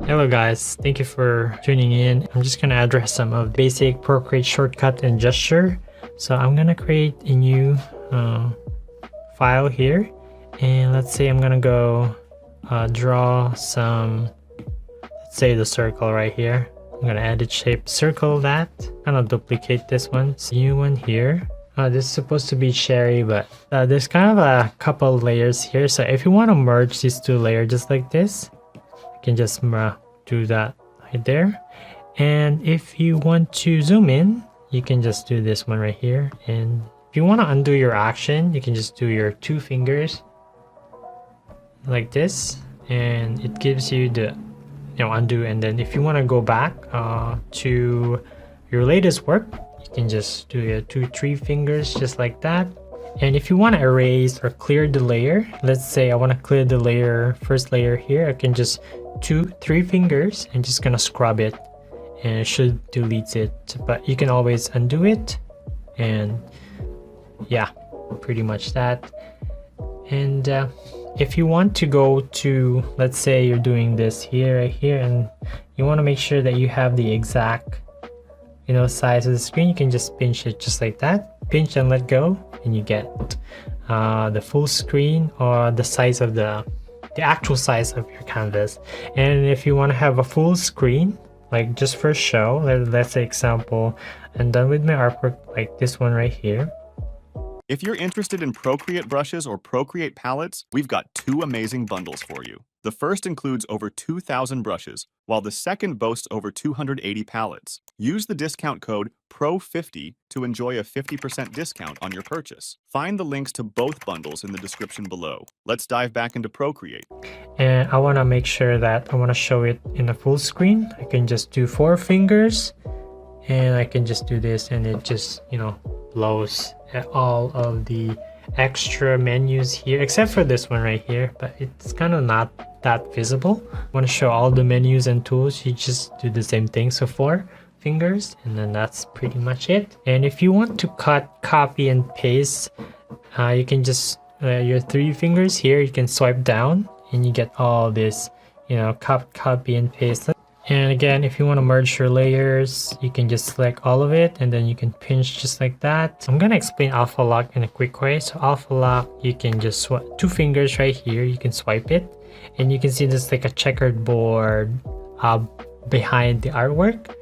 Hello guys, thank you for tuning in. I'm just gonna address some of basic Procreate shortcut and gesture. So I'm gonna create a new file here, and let's say I'm gonna go draw some, let's say the circle right here. I'm gonna edit shape, circle that, kind of duplicate this one. New one here. This is supposed to be cherry, but there's kind of a couple layers here. So if you want to merge these two layers just like this, you can just do that right there. And if you want to zoom in, you can just do this one right here. And if you want to undo your action, you can just do your two fingers like this, and it gives you the undo. And then if you want to go back to your latest work, you can just do your 2-3 fingers just like that. And if you want to erase or clear the layer, let's say I want to clear the layer, first layer here, I can just 2-3 fingers and just gonna scrub it, and it should delete it. But you can always undo it, and yeah, pretty much that. And if you want to go to, let's say you're doing this here, right here, and you want to make sure that you have the exact size of the screen, you can just pinch it just like that, pinch and let go, and you get the full screen, or the size of the actual size of your canvas. And if you want to have a full screen, like just for show, let's say example, I'm done with my artwork like this one right here. If you're interested in Procreate brushes or Procreate palettes, we've got two amazing bundles for you. The first includes over 2,000 brushes, while the second boasts over 280 palettes. Use the discount code PRO50 to enjoy a 50% discount on your purchase. Find the links to both bundles in the description below. Let's dive back into Procreate. And I want to make sure that I want to show it in a full screen. I can just do 4 fingers, and I can just do this, and it just blows all of the extra menus here, except for this one right here, but it's kind of not that visible. Want to show all the menus and tools, you just do the same thing. So 4 fingers, and then that's pretty much it. And if you want to cut, copy, and paste, you can just your 3 fingers here, you can swipe down, and you get all this copy and paste. And again, if you want to merge your layers, you can just select all of it, and then you can pinch just like that. I'm going to explain alpha lock in a quick way. So alpha lock, you can just swipe 2 fingers right here, you can swipe it, and you can see this like a checkered board behind the artwork.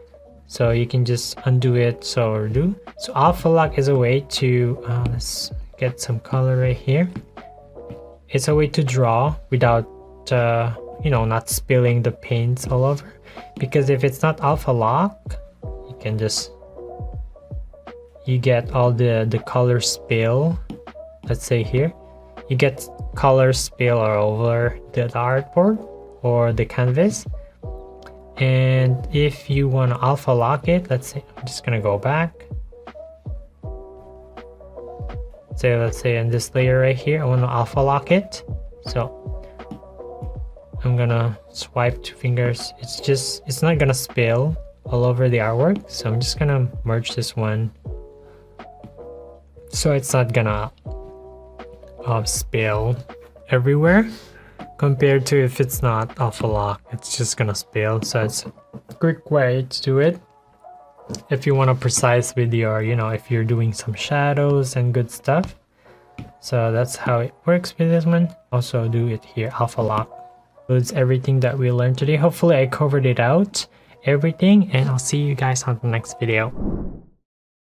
So you can just undo it. So alpha lock is a way to let's get some color right here. It's a way to draw without not spilling the paints all over. Because if it's not alpha lock, you get all the color spill. Let's say here, you get color spill all over the artboard or the canvas. And if you want to alpha lock it, let's say I'm just gonna go back. So let's say in this layer right here, I want to alpha lock it. So I'm gonna swipe 2 fingers. It's not gonna spill all over the artwork. So I'm just gonna merge this one, so it's not gonna spill everywhere, compared to if it's not alpha lock, it's just gonna spill. So it's a quick way to do it if you want to precise with your if you're doing some shadows and good stuff. So that's how it works with this one. Also do it here, alpha lock. Includes everything that we learned today. Hopefully I covered it out, everything, and I'll see you guys on the next video.